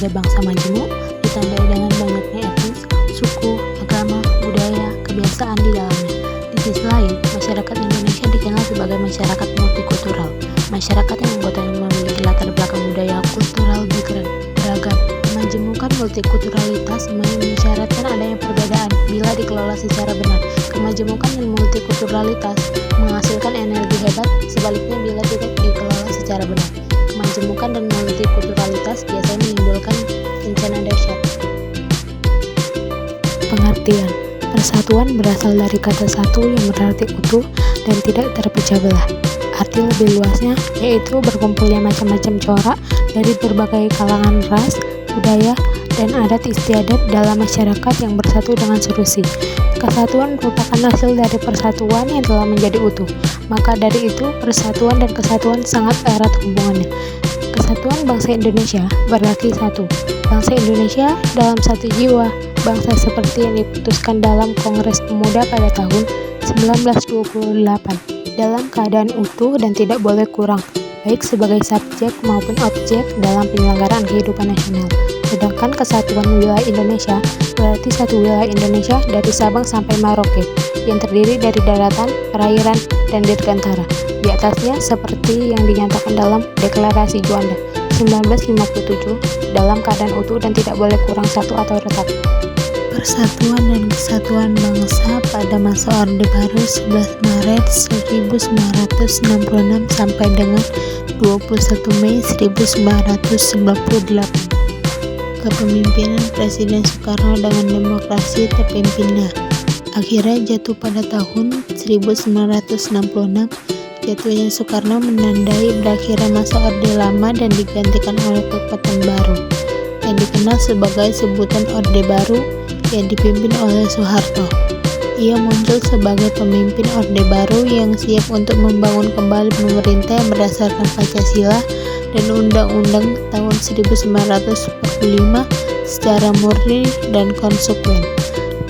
sebagai bangsa majemuk ditandai dengan banyaknya etnis, suku, agama, budaya, kebiasaan di dalamnya. Di sisi lain, masyarakat Indonesia dikenal sebagai masyarakat multikultural, masyarakat yang anggotanya memiliki latar belakang budaya kultural beragam. Kemajemukan multikulturalitas mensyaratkan adanya perbedaan bila dikelola secara benar. Kemajemukan dan multikulturalitas menghasilkan energi hebat, sebaliknya bila tidak dikelola secara benar. Kemajemukan dan multikulturalitas biasanya menimbulkan bencana dahsyat. Pengertian: persatuan berasal dari kata satu yang berarti utuh dan tidak terpecah belah. Arti lebih luasnya yaitu berkumpulnya macam-macam corak dari berbagai kalangan ras, budaya, dan adat istiadat dalam masyarakat yang bersatu dengan serusi. Kesatuan merupakan hasil dari persatuan yang telah menjadi utuh. Maka dari itu, persatuan dan kesatuan sangat erat hubungannya. Kesatuan bangsa Indonesia berarti satu. Bangsa Indonesia dalam satu jiwa. Bangsa seperti yang diputuskan dalam Kongres Pemuda pada tahun 1928. Dalam keadaan utuh dan tidak boleh kurang, baik sebagai subjek maupun objek dalam penyelenggaraan kehidupan nasional. Sedangkan kesatuan wilayah Indonesia berarti satu wilayah Indonesia dari Sabang sampai Merauke yang terdiri dari daratan, perairan, dan dirgantara. Di atasnya seperti yang dinyatakan dalam Deklarasi Juanda 1957 dalam keadaan utuh dan tidak boleh kurang satu atau retak. Persatuan dan Kesatuan Bangsa pada masa Orde Baru 11 Maret 1966 sampai dengan 21 Mei 1998. Kepemimpinan Presiden Soekarno dengan demokrasi terpimpinnya akhirnya jatuh pada tahun 1966. Jatuhnya Soekarno menandai berakhirnya masa Orde Lama dan digantikan oleh kekuatan baru yang dikenal sebagai sebutan Orde Baru yang dipimpin oleh Soeharto. Ia muncul sebagai pemimpin Orde Baru yang siap untuk membangun kembali pemerintah yang berdasarkan Pancasila dan Undang-Undang tahun 1945 secara murni dan konsekuen.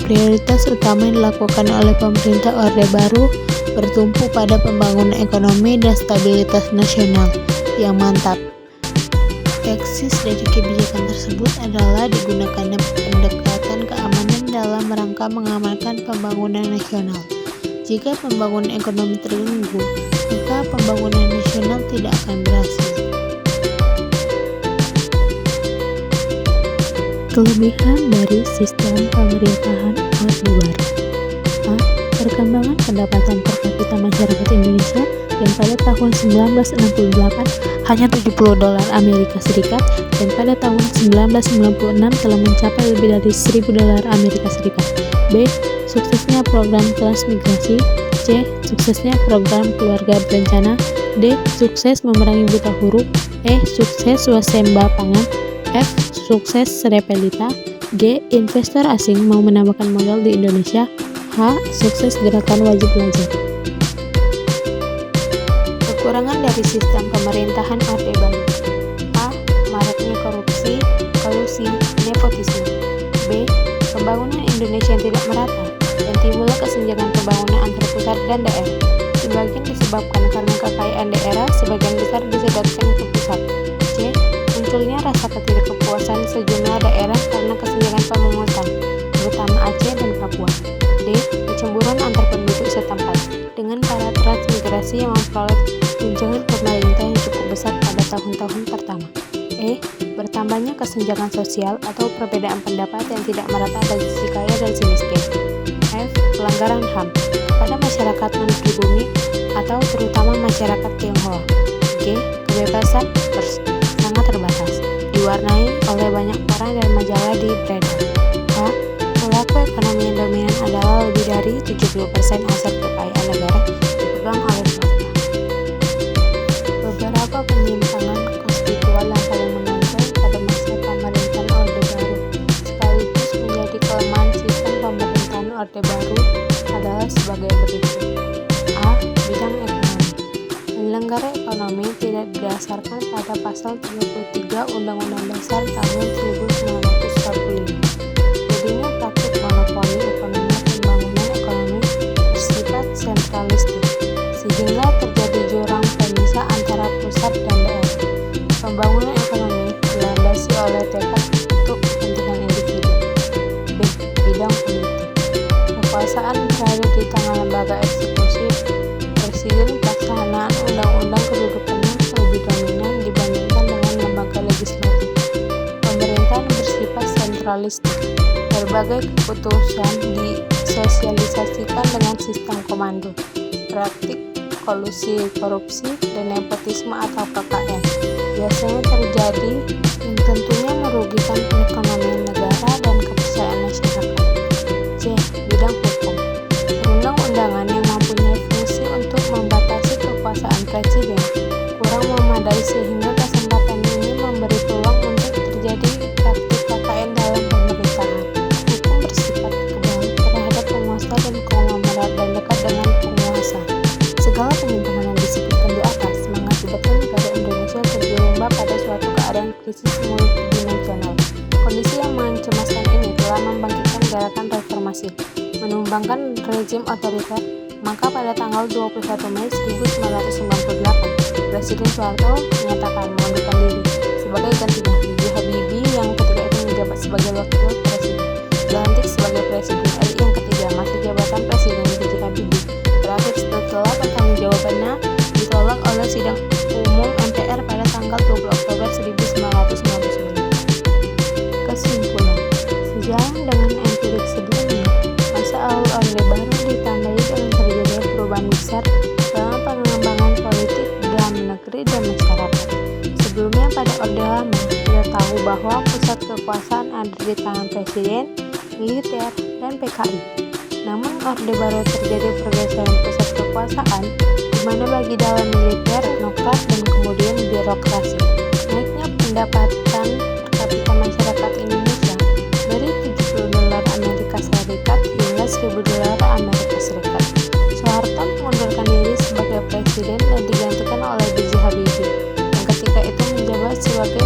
Prioritas utama yang dilakukan oleh pemerintah Orde Baru bertumpu pada pembangunan ekonomi dan stabilitas nasional yang mantap. Eksis dari kebijakan tersebut adalah digunakannya pendekatan keamanan dalam rangka mengamankan pembangunan nasional. Jika pembangunan ekonomi terganggu, maka pembangunan nasional tidak akan berhasil. Kelebihan dari sistem pemerintahan Orde Baru. A. Perkembangan pendapatan per kapita masyarakat Indonesia yang pada tahun 1968 hanya $70 Amerika Serikat dan pada tahun 1996 telah mencapai lebih dari $1.000 Amerika Serikat. B. Suksesnya program transmigrasi. C. Suksesnya program keluarga berencana. D. Sukses memerangi buta huruf. E. Sukses swasembada pangan. F. Sukses repelita. G. Investor asing mau menambahkan modal di Indonesia. H. Sukses gerakan wajib belajar. Kekurangan dari sistem pemerintahan Orde Baru. A. Maraknya korupsi, kolusi, nepotisme. B. Pembangunan Indonesia yang tidak merata dan timbulnya kesenjangan pembangunan antara pusat dan daerah. Sebagian disebabkan karena kekayaan daerah, sebagian besar disedotkan ke pusat. C. Munculnya rasa ketidakpuasan sejumlah daerah karena kesenjangan pemungutan, terutama Aceh dan Papua. D. Kecemburuan antar penduduk setempat dengan para transmigrasi yang memperoleh tunjangan pemerintah yang cukup besar pada tahun-tahun pertama. E. Bertambahnya kesenjangan sosial atau perbedaan pendapat yang tidak merata bagi si kaya dan si miskin. F. Pelanggaran HAM pada masyarakat non-pribumi atau terutama masyarakat Tionghoa. G. Kebebasan pers sangat terbatas, diwarnai oleh banyak koran dan majalah di beredar. H. Pelaku ekonomi yang dominan adalah lebih dari 70% aset kekayaan negara dipegang oleh swasta. Beberapa penyimpangan konstitusional yang paling menonjol pada masa pemerintahan Orde Baru sekaligus menjadi kelemahan sistem pemerintahan Orde Baru adalah sebagai berikut. A. Bidang ekonomi. Penyelenggara ekonomi tidak didasarkan pada pasal 33 Undang-Undang Dasar tahun 1945. Jadinya praktik monopoli ekonomi pembangunan ekonomi bersifat sentralistik, sehingga terjadi jurang pemisah antara pusat dan daerah. Pembangunan ekonomi dilandasi oleh tekad sentralistik. Berbagai keputusan disosialisasikan dengan sistem komando, praktik kolusi, korupsi, dan nepotisme atau KKN biasanya terjadi yang tentunya merugikan perekonomian negara dan kepercayaan masyarakat. C. Bidang hukum. Perundang-undangan yang mempunyai fungsi untuk membatasi kekuasaan presiden kurang memadai sehingga kesempatan ini memberi peluang untuk terjadi praktik KKN dalam pemerintahan. Hukum bersifat kebal terhadap penguasa dan konglomerat dan dekat dengan penguasa. Segala penyimpangan yang disebutkan di atas mengakibatkan negara Indonesia terjerembab pada suatu keadaan krisis multidimensional. Kondisi yang mencemaskan ini telah membangkitkan gerakan reformasi, menumbangkan rezim otoriter. Maka pada tanggal 21 Mei 1998, Presiden Soeharto menyatakan mengundurkan diri. Sebagai gantinya, B.J. Habibie yang ketika itu menjabat sebagai wakil presiden dilantik sebagai Presiden RI yang ketiga. Masa jabatan Presiden B.J. Habibie berakhir setelah pertanggungjawabannya ditolak oleh sidang umum MPR pada tanggal 20 Oktober 1999. Kesimpulan, sejalan dengan empirik sebelumnya, masa awal Orde Baru ditandai dengan terjadinya perubahan besar dalam pengembangan politik dalam negeri dan masyarakat. Sebelumnya pada Orde Lama, kita tahu bahwa pusat kekuasaan ada di tangan Presiden, militer, dan PKI. Namun Orde Baru terjadi pergeseran pusat kekuasaan di mana bagi dalam militer, teknokrat, dan kemudian birokrasi. Naiknya pendapatan per kapita masyarakat Indonesia dari $70 Amerika Serikat hingga $1.000 Amerika Serikat. Soeharto mengundurkan diri sebagai presiden dan digantikan oleh B.J. Habibie yang ketika itu menjabat sebagai